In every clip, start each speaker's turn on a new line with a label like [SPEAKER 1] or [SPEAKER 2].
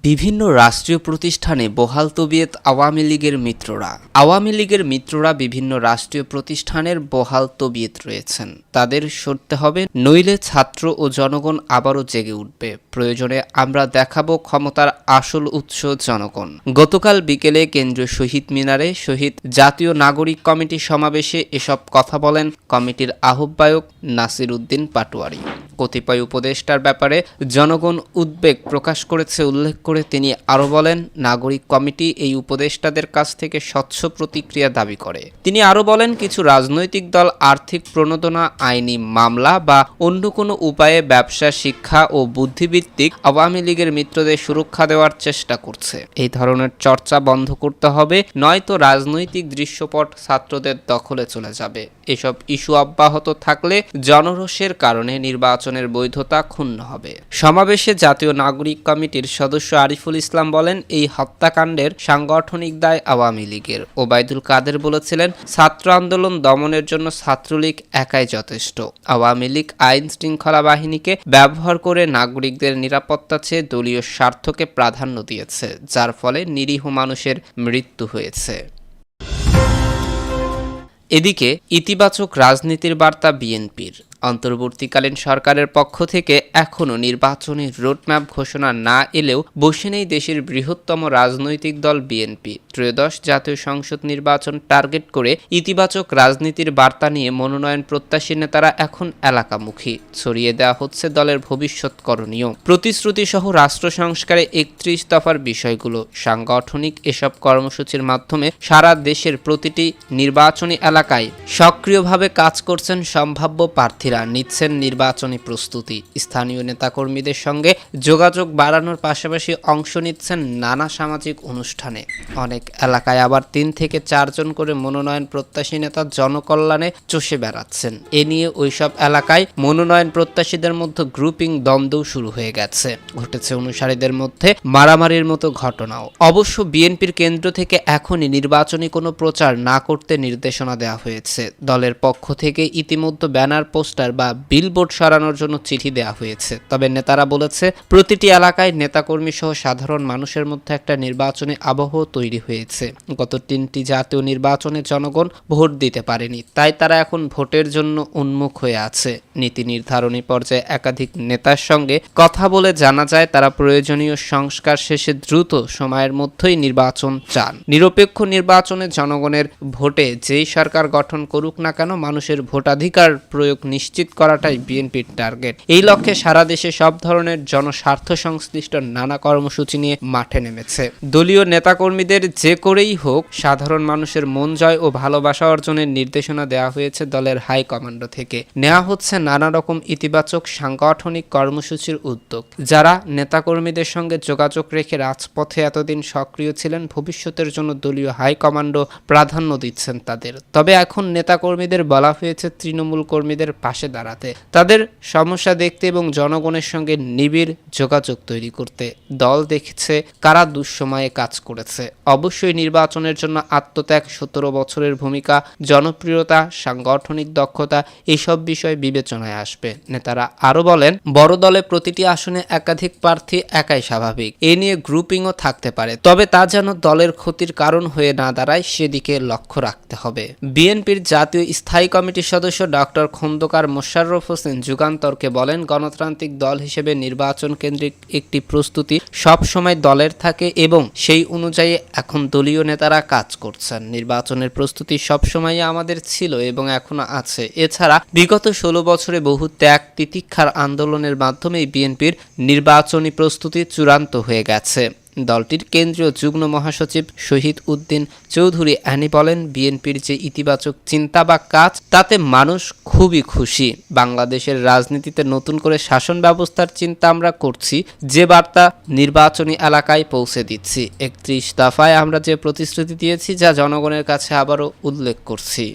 [SPEAKER 1] বিভিন্ন রাষ্ট্রীয় প্রতিষ্ঠানে বহাল তবিয়ত আওয়ামী লীগের মিত্ররা। আওয়ামী লীগের মিত্ররা বিভিন্ন রাষ্ট্রীয় প্রতিষ্ঠানের বহাল তবিয়ত রয়েছেন। তাদের সরতে হবে, নইলে ছাত্র ও জনগণ আবারও জেগে উঠবে। প্রয়োজনে আমরা দেখাবো ক্ষমতার আসল উৎস জনগণ। গতকাল বিকেলে কেন্দ্রীয় শহীদ মিনারে শহীদ জাতীয় নাগরিক কমিটি সমাবেশে এসব কথা বলেন কমিটির আহ্বায়ক নাসির উদ্দিন পাটোয়ারি। কতিপয় উপদেষ্টার ব্যাপারে জনগণ উদ্বেগ প্রকাশ করেছে উল্লেখ করে তিনি আরও বলেন, নাগরিক কমিটি এই উপদেষ্টাদের কাছ থেকে স্বচ্ছ প্রতিক্রিয়া দাবি করে। তিনি আরও বলেন, কিছু রাজনৈতিক দল আর্থিক প্রণোদনা, আইনি মামলা বা অন্য কোনো উপায়ে ব্যবসা, শিক্ষা ও বুদ্ধিভিত্তিক আওয়ামী লীগের মিত্রদের সুরক্ষা দেওয়ার চেষ্টা করছে। এই ধরনের চর্চা বন্ধ করতে হবে, নয়তো রাজনৈতিক দৃশ্যপট ছাত্রদের দখলে চলে যাবে। এসব ইস্যু অব্যাহত থাকলে জনরোষের কারণে নির্বাচনের বৈধতা ক্ষুণ্ণ হবে। সমাবেশে জাতীয় নাগরিক কমিটির সদস্য আরিফুল ইসলাম বলেন, এই হত্যাকাণ্ডের সাংগঠনিক দায় আওয়ামী লীগের। ওবায়দুল কাদের বলেছিলেন, ছাত্র আন্দোলন দমনের জন্য ছাত্রলীগ একাই যথেষ্ট। আওয়ামী লীগ আইন শৃঙ্খলা বাহিনীকে ব্যবহার করে নাগরিকদের নিরাপত্তা চেয়ে দলীয় স্বার্থকে প্রাধান্য দিয়েছে, যার ফলে নিরীহ মানুষের মৃত্যু হয়েছে। এদিকে ইতিবাচক রাজনীতির বার্তা বিএনপির। অন্তর্বর্তীকালীন সরকারের পক্ষ থেকে এখনও নির্বাচনী রোডম্যাপ ঘোষণা না এলেও বসে নেই দেশের বৃহত্তম রাজনৈতিক দল বিএনপি। ত্রয়োদশ জাতীয় সংসদ নির্বাচন টার্গেট করে ইতিবাচক রাজনীতির বার্তা নিয়ে মনোনয়ন প্রত্যাশী নেতারা এখন এলাকামুখী। ছড়িয়ে দেওয়া হচ্ছে দলের ভবিষ্যৎ করণীয়, প্রতিশ্রুতি সহ রাষ্ট্র সংস্কারে 31 দফার বিষয়গুলো। সাংগঠনিক এসব কর্মসূচির মাধ্যমে সারা দেশের প্রতিটি নির্বাচনী এলাকায় সক্রিয়ভাবে কাজ করছেন সম্ভাব্য প্রার্থী, নিচ্ছেন নির্বাচনী প্রস্তুতি। স্থানীয় নেতাকর্মীদের সঙ্গে যোগাযোগ বাড়ানোর পাশাপাশি অংশ নিচ্ছেন নানা সামাজিক অনুষ্ঠানে। অনেক এলাকায় আবার 3 থেকে 4 জন করে মনোনয়ন প্রত্যাশী নেতা জনকল্যাণে চষে বেড়াচ্ছেন। এ নিয়ে ওইসব এলাকায় মনোনয়ন প্রত্যাশীদের মধ্যে গ্রুপিং দ্বন্দ্ব শুরু হয়ে গেছে। ঘটেছে অনুসারীদের মধ্যে মারামারির মতো ঘটনাও। অবশ্য বিএনপির কেন্দ্র থেকে এখনই নির্বাচনী কোনো প্রচার না করতে নির্দেশনা দেওয়া হয়েছে। দলের পক্ষ থেকে ইতিমধ্যে ব্যানার, পোস্টার বা বিলবোর্ড সরানোর জন্য চিঠি দেওয়া হয়েছে। তবে নেতারা বলেছে, প্রতিটি এলাকায় নেতাকর্মী সহ সাধারণ মানুষের মধ্যে একটা নির্বাচনী আবহ তৈরি হয়েছে। গত 3টি জাতীয় নির্বাচনে জনগণ ভোট দিতে পারেনি, তাই তারা এখন ভোটের জন্য উন্মুখ হয়ে আছে। নীতি নির্ধারণী পর্যায়ে একাধিক নেতার সঙ্গে কথা বলে জানা যায়, তারা প্রয়োজনীয় সংস্কার শেষে দ্রুত সময়ের মধ্যেই নির্বাচন চান। নিরপেক্ষ নির্বাচনে জনগণের ভোটে যেই সরকার গঠন করুক না কেন, মানুষের ভোটাধিকার প্রয়োগ নিশ্চিত করাটাই বিএনপির টার্গেট। এই লক্ষ্যে সারা দেশে সব ধরনের জনস্বার্থ সংশ্লিষ্ট নানা কর্মসূচি নিয়ে মাঠে নেমেছে। দলীয় নেতাকর্মীদের যে করেই হোক সাধারণ মানুষের মন জয় ও ভালোবাসা অর্জনের নির্দেশনা দেওয়া হয়েছে দলের হাইকমান্ড থেকে। নেওয়া হচ্ছে নানা রকম ইতিবাচক সাংগঠনিক কর্মসূচির উদ্যোগ। যারা নেতাকর্মীদের সঙ্গে যোগাযোগ রেখে রাজপথে এতদিন সক্রিয় ছিলেন, ভবিষ্যতের জন্য দলীয় হাইকমান্ড প্রাধান্য দিচ্ছেন তাদের। তবে এখন নেতাকর্মীদের বলা হয়েছে তৃণমূল কর্মীদের পাশে দাঁড়াতে, তাদের সমস্যা দেখতে এবং জনগণের সঙ্গে নিবিড় যোগাযোগ তৈরি করতে। দল দেখছে কারা দুঃসময়ে কাজ করেছে। অবশ্যই নির্বাচনের জন্য আত্মত্যাগ, 17 বছরের ভূমিকা, জনপ্রিয়তা, সাংগঠনিক দক্ষতা এসব বিষয় বিবেচনায় আসবে। নেতারা আরও বলেন, বড় দলে প্রতিটি আসনে একাধিক প্রার্থী একাই স্বাভাবিক। এ নিয়ে গ্রুপিংও থাকতে পারে, তবে তা যেন দলের ক্ষতির কারণ হয়ে না দাঁড়ায় সেদিকে লক্ষ্য রাখতে হবে। বিএনপির জাতীয় স্থায়ী কমিটির সদস্য ডক্টর খন্দকার মোশাররফ হোসেন যুগান্তরকে বলেন, গণতান্ত্রিক দল হিসেবে নির্বাচন কেন্দ্রিক একটি প্রস্তুতি সব সময় দলের থাকে এবং সেই অনুযায়ী এখন দলীয় নেতারা কাজ করছেন। নির্বাচনের প্রস্তুতি সব সময় আমাদের ছিল এবং এখনো আছে। এছাড়া বিগত 16 বছরে বহু ত্যাগ তিতিক্ষার আন্দোলনের মাধ্যমেই বিএনপির নির্বাচনী প্রস্তুতি চূড়ান্ত হয়ে গেছে। দলটির কেন্দ্রীয় যুগ্ম মহাসচিব শহীদ উদ্দিন চৌধুরী অ্যানি বলেন, বিএনপির যে ইতিবাচক চিন্তা বা কাজ, তাতে মানুষ খুবই খুশি। বাংলাদেশের রাজনীতিতে নতুন করে শাসন ব্যবস্থার চিন্তা আমরা করছি, যে বার্তা নির্বাচনী এলাকায় পৌঁছে দিচ্ছি। 31 দফায় আমরা যে প্রতিশ্রুতি দিয়েছি, যা জনগণের কাছে আবারও উল্লেখ করছি।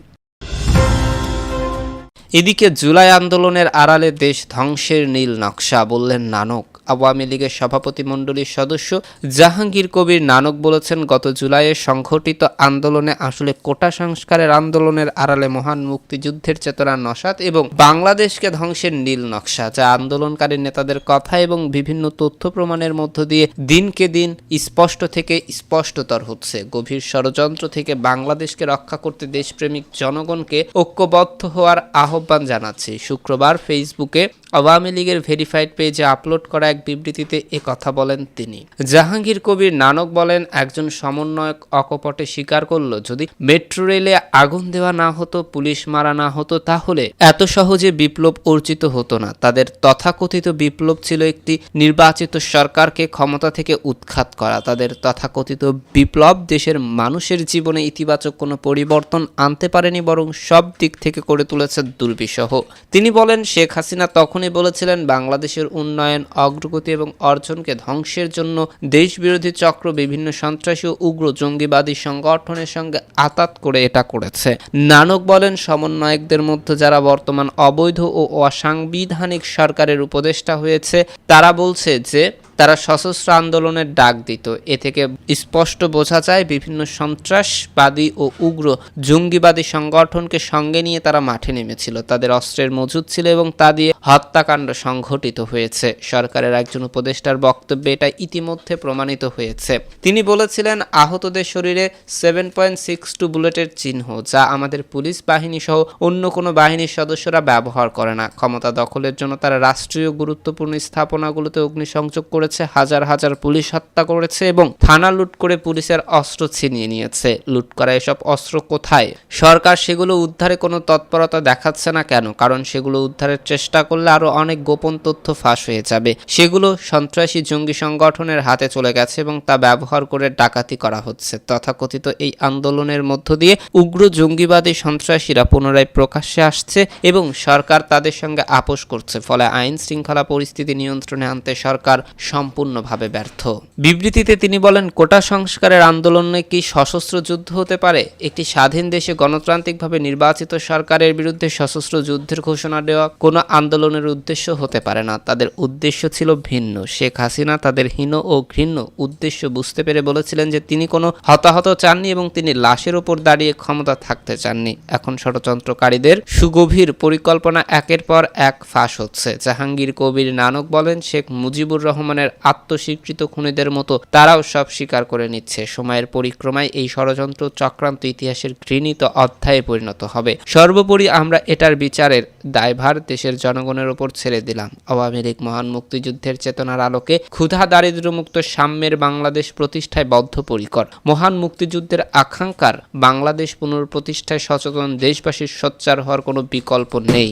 [SPEAKER 1] এদিকে জুলাই আন্দোলনের আড়ালে দেশ ধ্বংসের নীল নকশা, বললেন নানক। আওয়ামী লীগের সভাপতিমণ্ডলীর সদস্য জাহাঙ্গীর কবির নানক বলেছেন, গত জুলাইয়ে সংঘটিত আন্দোলনে আসলে কোটা সংস্কারের আন্দোলনের আড়ালে মহান মুক্তিযুদ্ধের চেতনা নস্যাৎ এবং বাংলাদেশকে ধ্বংসের নীল নকশা, যা আন্দোলনকারী নেতাদের কথা এবং বিভিন্ন তথ্য প্রমাণের মধ্য দিয়ে দিনকে দিন স্পষ্ট থেকে স্পষ্টতর হচ্ছে। গভীর ষড়যন্ত্র থেকে বাংলাদেশকে রক্ষা করতে দেশপ্রেমিক জনগণকে ঐক্যবদ্ধ হওয়ার আহ্বান জানাচ্ছি। শুক্রবার ফেসবুকে আওয়ামী লীগের ভেরিফাইড পেজে আপলোড করা এক বিবৃতিতে কথা বলেন তিনি। জাহাঙ্গীর কবির নানক বলেন, একজন সমন্বয়ক অকপটে স্বীকার করল, যদি মেট্রো রেলে আগুন দেওয়া না হতো, পুলিশ মারা না হতো, তাহলে এত সহজে বিপ্লব অর্জিত হতো না। তাদের তথাকথিত বিপ্লব ছিল একটি নির্বাচিত সরকারকে ক্ষমতা থেকে উৎখাত করা। তাদের তথাকথিত বিপ্লব দেশের মানুষের জীবনে ইতিবাচক কোনো পরিবর্তন আনতে পারেনি, বরং সব দিক থেকে করে তুলেছে দুর্বিষহ। তিনি বলেন, শেখ হাসিনা তখনই বলেছিলেন, বাংলাদেশের উন্নয়ন, অগ্রগতি এবং অর্জনকে ধ্বংসের জন্য দেশবিরোধী চক্র বিভিন্ন সন্ত্রাসী ও উগ্র জঙ্গিবাদী সংগঠনের সঙ্গে আতাত করে এটা করেছে। নানক বলেন, সমন্বয়কদের মধ্যে যারা বর্তমান অবৈধ ও অসাংবিধানিক সরকারের উপদেষ্টা হয়েছে, তারা বলছে যে তারা সশস্ত্র আন্দোলনের ডাক দিত। এ থেকে স্পষ্ট বোঝা যায় বিভিন্ন সন্ত্রাসবাদী ও উগ্র জঙ্গিবাদী সংগঠনকে সঙ্গে নিয়ে তারা মাঠে নেমেছিল। তাদের অস্ত্রের মজুদ ছিল এবং তা দিয়ে হত্যাকাণ্ড সংঘটিত হয়েছে। সরকারের একজন উপদেষ্টার বক্তব্যে এটা ইতিমধ্যে প্রমাণিত হয়েছে। তিনি বলেছিলেন, আহতদের শরীরে 7.62 বুলেটের চিহ্ন, যা আমাদের পুলিশ বাহিনী সহ অন্য কোনো বাহিনীর সদস্যরা ব্যবহার করে না। ক্ষমতা দখলের জন্য তারা রাষ্ট্রীয় গুরুত্বপূর্ণ স্থাপনাগুলোতে অগ্নিসংযোগ করেছে, হাজার হাজার পুলিশ হত্যা করেছে এবং থানা লুট করে পুলিশের অস্ত্র ছিনিয়ে নিয়েছে। লুট করা এসব অস্ত্র কোথায়? সরকার সেগুলো উদ্ধারে কোনো তৎপরতা দেখাচ্ছে না কেন? কারণ সেগুলো উদ্ধারের চেষ্টা করলে আরো অনেক গোপন তথ্য ফাঁস হয়ে যাবে। সেগুলো সন্ত্রাসী জঙ্গি সংগঠনের হাতে চলে গেছে এবং তা ব্যবহার করে ডাকাতি করা হচ্ছে। তথাকথিত এই আন্দোলনের মধ্য দিয়ে উগ্র জঙ্গিবাদী সন্ত্রাসীরা পুনরায় প্রকাশ্যে আসছে এবং সরকার তাদের সঙ্গে আপোষ করছে। ফলে আইন শৃঙ্খলা পরিস্থিতি নিয়ন্ত্রণে আনতে সরকার সম্পূর্ণভাবে ব্যর্থ। বিবৃতিতে তিনি বলেন, কোটা সংস্কারের আন্দোলনে কি সশস্ত্র যুদ্ধ হতে পারে? একটি স্বাধীন দেশে গণতান্ত্রিকভাবে নির্বাচিত সরকারের বিরুদ্ধে সশস্ত্র যুদ্ধের ঘোষণা দেওয়া কোনো আন্দোলনের উদ্দেশ্য হতে পারে না। তাদের উদ্দেশ্য ছিল ভিন্ন। শেখ হাসিনা তাদের হীন ও ঘৃণ্য উদ্দেশ্য বুঝতে পেরে বলেছিলেন যে তিনি কোনো হতাহত চাননি এবং তিনি লাশের ওপর দাঁড়িয়ে ক্ষমতা থাকতে চাননি। এখন ষড়যন্ত্রকারীদের সুগভীর পরিকল্পনা একের পর এক ফাঁস হচ্ছে। জাহাঙ্গীর কবির নানক বলেন, শেখ মুজিবুর রহমানের আত্মস্বীকৃত খুনিদের মতো তারাও সব স্বীকার করে নিচ্ছে। সময়ের পরিক্রমায় এই ষড়যন্ত্র চক্রান্ত ইতিহাসের ঘৃণিত অধ্যায়ে পরিণত হবে। সর্বোপরি আমরা এটার বিচারের দায়ভার দেশের জনগণের ওপর ছেড়ে দিলাম। আওয়ামী লীগ মহান মুক্তিযুদ্ধের চেতনার আলোকে ক্ষুধা দারিদ্র্যমুক্ত সাম্যের বাংলাদেশ প্রতিষ্ঠায় বদ্ধপরিকর। মহান মুক্তিযুদ্ধের আকাঙ্ক্ষার বাংলাদেশ পুনঃপ্রতিষ্ঠায় সচেতন দেশবাসীর সোচ্চার হওয়ার কোনো বিকল্প নেই।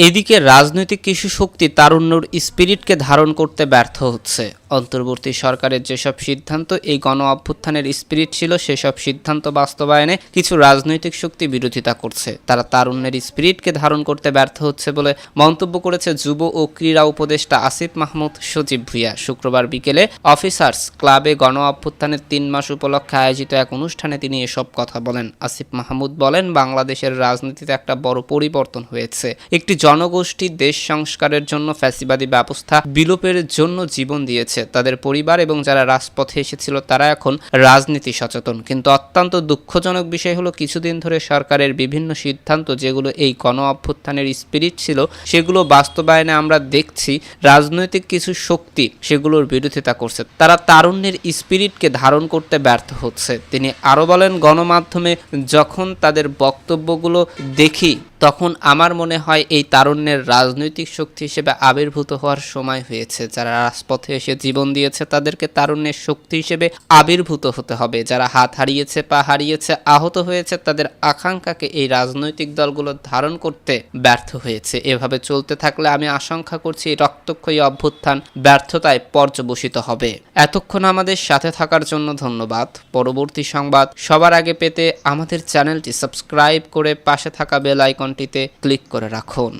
[SPEAKER 1] এদিকে রাজনৈতিক কিছু শক্তি তারুণ্যর স্পিরিটকে ধারণ করতে ব্যর্থ হচ্ছে। অন্তর্বর্তী সরকারের যেসব সিদ্ধান্ত এই গণ অভ্যুত্থানের স্পিরিট ছিল, সেসব সিদ্ধান্ত বাস্তবায়নে কিছু রাজনৈতিক শক্তি বিরোধিতা করছে। তারা তারুণ্যের স্পিরিটকে ধারণ করতে ব্যর্থ হচ্ছে বলে মন্তব্য করেছে যুব ও ক্রীড়া উপদেষ্টা আসিফ মাহমুদ সজীব ভুঁইয়া। শুক্রবার বিকেলে অফিসার্স ক্লাবে গণ অভ্যুত্থানের 3 মাস উপলক্ষে আয়োজিত এক অনুষ্ঠানে তিনি এসব কথা বলেন। আসিফ মাহমুদ বলেন, বাংলাদেশের রাজনীতিতে একটা বড় পরিবর্তন হয়েছে। একটি জনগোষ্ঠী দেশ সংস্কারের জন্য ফ্যাসিবাদী ব্যবস্থা বিলোপের জন্য জীবন দিয়েছে। তাদের পরিবার এবং যারা রাজপথে এসেছিল তারা এখন রাজনীতি সচেতন। কিন্তু অত্যন্ত দুঃখজনক বিষয় হলো, কিছুদিন ধরে সরকারের বিভিন্ন সিদ্ধান্ত যেগুলো এই গণ অভ্যুত্থানের স্পিরিট ছিল, সেগুলো বাস্তবায়নে আমরা দেখছি রাজনৈতিক কিছু শক্তি সেগুলোর বিরোধিতা করছে। তারা তারুণ্যের স্পিরিটকে ধারণ করতে ব্যর্থ হচ্ছে। তিনি আরো বলেন, গণমাধ্যমে যখন তাদের বক্তব্যগুলো দেখি তখন আমার মনে হয় এই তারুণ্যের রাজনৈতিক শক্তি হিসেবে আবির্ভূত হওয়ার সময় হয়েছে। যারা রাজপথে এসে জীবন দিয়েছে তাদেরকে তারুণ্যের শক্তি হিসেবে আবির্ভূত হতে হবে। যারা হাত হারিয়েছে, পা হারিয়েছে, আহত হয়েছে, তাদের আকাঙ্ক্ষাকে এই রাজনৈতিক দলগুলো ধারণ করতে ব্যর্থ হয়েছে। এভাবে চলতে থাকলে আমি আশঙ্কা করছি রক্তক্ষয়ী অভ্যুত্থান ব্যর্থতায় পর্যবসিত হবে। এতক্ষণ আমাদের সাথে থাকার জন্য ধন্যবাদ। পরবর্তী সংবাদ সবার আগে পেতে আমাদের চ্যানেলটি সাবস্ক্রাইব করে পাশে থাকা বেল আইকনটিতে ক্লিক করে রাখুন।